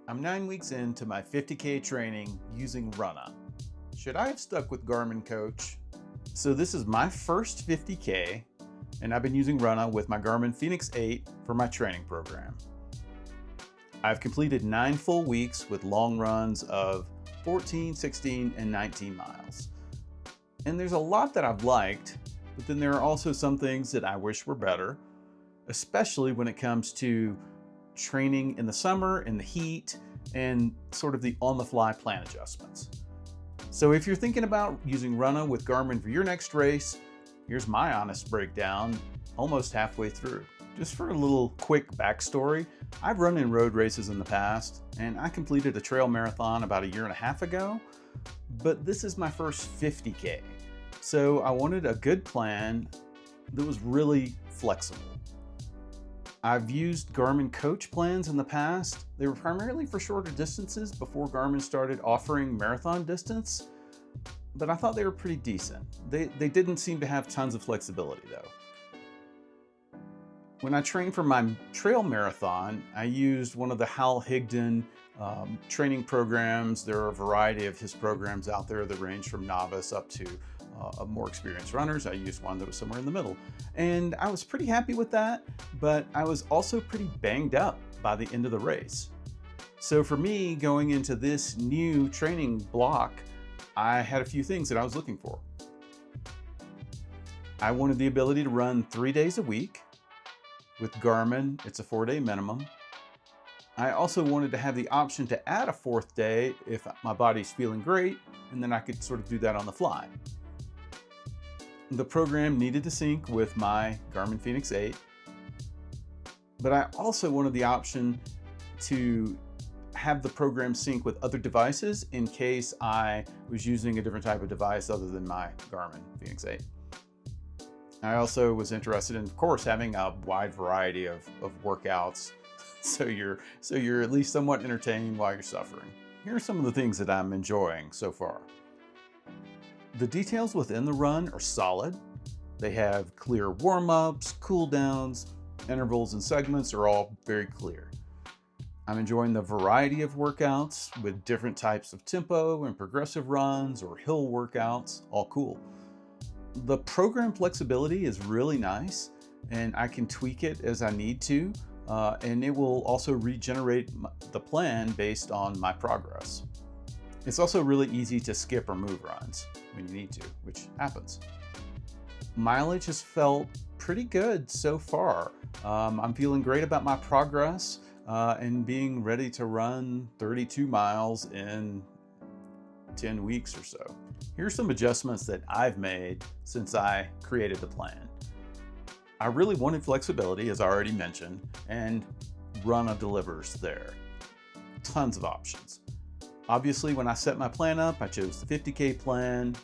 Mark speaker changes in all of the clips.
Speaker 1: I'm 9 weeks into my 50K training using Runna. Should I have stuck with Garmin Coach? So this is my first 50K, and I've been using Runna with my Garmin Fenix 8 for my training program. I've completed 9 full weeks with long runs of 14, 16, and 19 miles. And there's a lot that I've liked, but then there are also some things that I wish were better, especially when it comes to training in the summer, in the heat, and sort of the on-the-fly plan adjustments. So if you're thinking about using Runna with Garmin for your next race, here's my honest breakdown almost halfway through. Just for a little quick backstory, I've run in road races in the past, and I completed a trail marathon about 1.5 years ago, but this is my first 50K. So I wanted a good plan that was really flexible. I've used Garmin Coach plans in the past. They were primarily for shorter distances before Garmin started offering marathon distance, but I thought they were pretty decent. They didn't seem to have tons of flexibility though. When I trained for my trail marathon, I used one of the Hal Higdon training programs. There are a variety of his programs out there that range from novice up to more experienced runners. I used one that was somewhere in the middle. And I was pretty happy with that, but I was also pretty banged up by the end of the race. So for me, going into this new training block, I had a few things that I was looking for. I wanted the ability to run 3 days a week. With Garmin, it's a 4-day minimum. I also wanted to have the option to add a 4th day if my body's feeling great, and then I could sort of do that on the fly. The program needed to sync with my Garmin Fenix 8, but I also wanted the option to have the program sync with other devices in case I was using a different type of device other than my Garmin Fenix 8. I also was interested in, of course, having a wide variety of workouts so you're at least somewhat entertained while you're suffering. Here are some of the things that I'm enjoying so far. The details within the run are solid. They have clear warm-ups, cool-downs, intervals, and segments are all very clear. I'm enjoying the variety of workouts with different types of tempo and progressive runs or hill workouts, all cool. The program flexibility is really nice, and I can tweak it as I need to, and it will also regenerate the plan based on my progress. It's also really easy to skip or move runs when you need to, which happens. Mileage has felt pretty good so far. I'm feeling great about my progress and being ready to run 32 miles in 10 weeks or so. Here's some adjustments that I've made since I created the plan. I really wanted flexibility, as I already mentioned, and Runna delivers there. Tons of options. Obviously, when I set my plan up, I chose the 50K plan,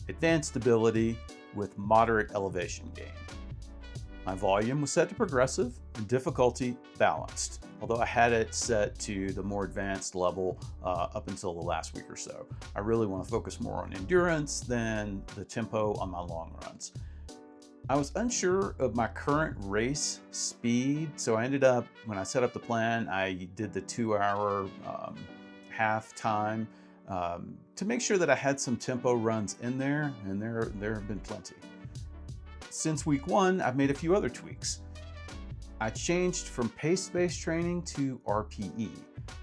Speaker 1: advanced ability with moderate elevation gain. My volume was set to progressive and difficulty balanced, although I had it set to the more advanced level up until the last week or so. I really want to focus more on endurance than the tempo on my long runs. I was unsure of my current race speed, so I ended up, when I set up the plan, I did the 2-hour half time to make sure that I had some tempo runs in there, and there have been plenty. Since week 1, I've made a few other tweaks. I changed from pace-based training to RPE,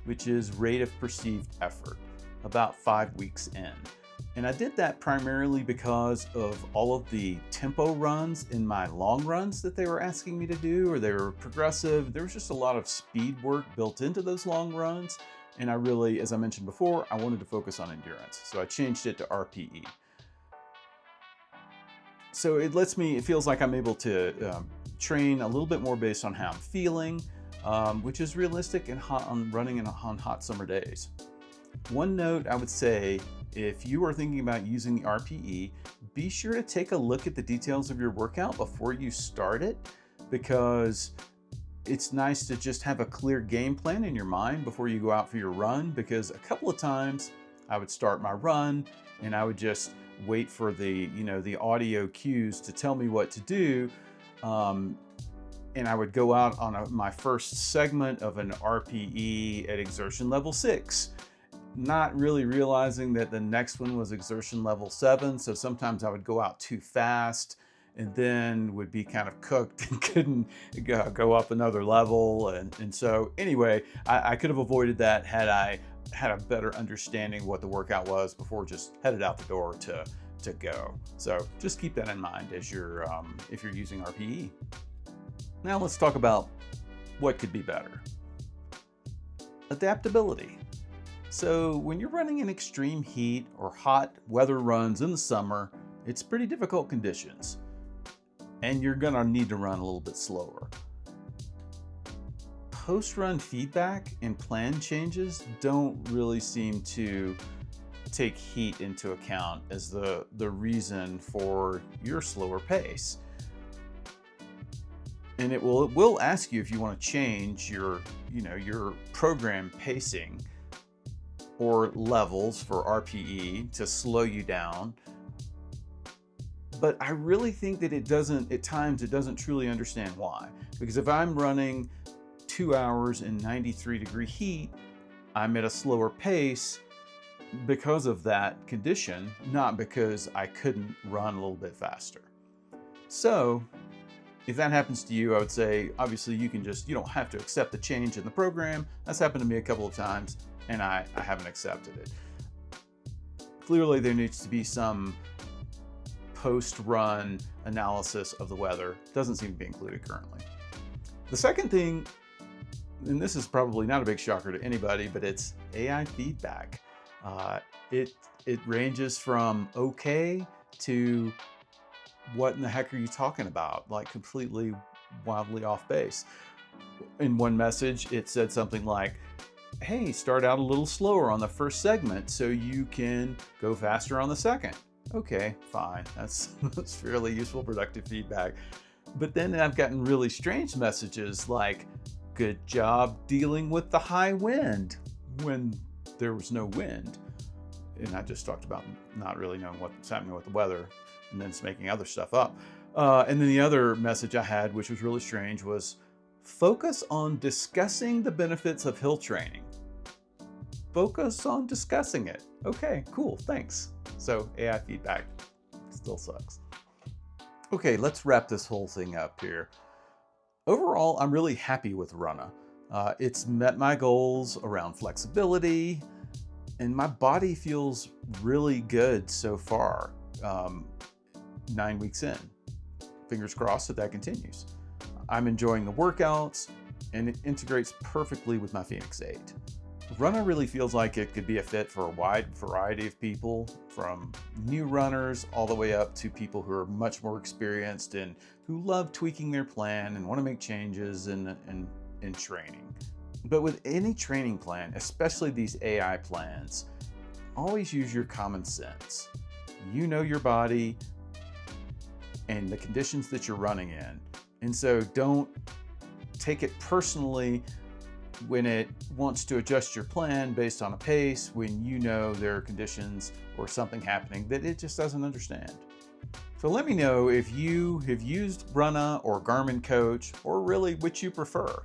Speaker 1: which is rate of perceived effort, about 5 weeks in. And I did that primarily because of all of the tempo runs in my long runs that they were asking me to do, or they were progressive. There was just a lot of speed work built into those long runs. And I really, as I mentioned before, I wanted to focus on endurance. So I changed it to RPE. So it feels like I'm able to train a little bit more based on how I'm feeling, which is realistic and running on hot summer days. One note I would say, if you are thinking about using the RPE, be sure to take a look at the details of your workout before you start it, because it's nice to just have a clear game plan in your mind before you go out for your run, because a couple of times I would start my run and I would just wait for the audio cues to tell me what to do. and I would go out on my first segment of an RPE at exertion level 6, not really realizing that the next one was exertion level 7. So sometimes I would go out too fast and then would be kind of cooked and couldn't go up another level. And so anyway, I could have avoided that had I had a better understanding what the workout was before just headed out the door to go. So just keep that in mind as you're if you're using RPE. Now let's talk about what could be better. Adaptability. So when you're running in extreme heat or hot weather runs in the summer, it's pretty difficult conditions, and you're gonna need to run a little bit slower. Post-run feedback and plan changes don't really seem to take heat into account as the reason for your slower pace. And it will ask you if you want to change your program pacing or levels for RPE to slow you down. But I really think that at times it doesn't truly understand why. Because if I'm running 2 hours in 93-degree heat, I'm at a slower pace because of that condition, not because I couldn't run a little bit faster. So if that happens to you, I would say, obviously you don't have to accept the change in the program. That's happened to me a couple of times and I haven't accepted it. Clearly there needs to be some post-run analysis of the weather. Doesn't seem to be included currently. The second thing, and this is probably not a big shocker to anybody, but it's AI feedback. It ranges from okay to what in the heck are you talking about? Like completely wildly off base. In one message, it said something like, hey, start out a little slower on the first segment so you can go faster on the second. Okay, fine. That's fairly useful, productive feedback. But then I've gotten really strange messages like, good job dealing with the high wind, when there was no wind. And I just talked about not really knowing what's happening with the weather and then just making other stuff up. And then the other message I had, which was really strange, was focus on discussing the benefits of hill training. Focus on discussing it. Okay, cool, thanks. So AI feedback still sucks. Okay, let's wrap this whole thing up here. Overall, I'm really happy with Runna. It's met my goals around flexibility, and my body feels really good so far, 9 weeks in. Fingers crossed that continues. I'm enjoying the workouts, and it integrates perfectly with my Fenix 8. Runna really feels like it could be a fit for a wide variety of people, from new runners all the way up to people who are much more experienced and who love tweaking their plan and want to make changes in training. But with any training plan, especially these AI plans, always use your common sense. You know your body and the conditions that you're running in. And so don't take it personally when it wants to adjust your plan based on a pace when you know there are conditions or something happening that it just doesn't understand. So let me know if you have used Runna or Garmin Coach, or really which you prefer.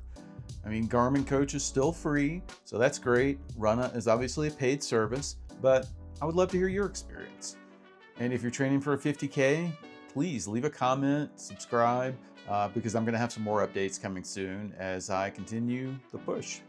Speaker 1: I mean, Garmin Coach is still free, so that's great. Runna is obviously a paid service, but I would love to hear your experience. And if you're training for a 50K, please leave a comment, subscribe, because I'm going to have some more updates coming soon as I continue the push.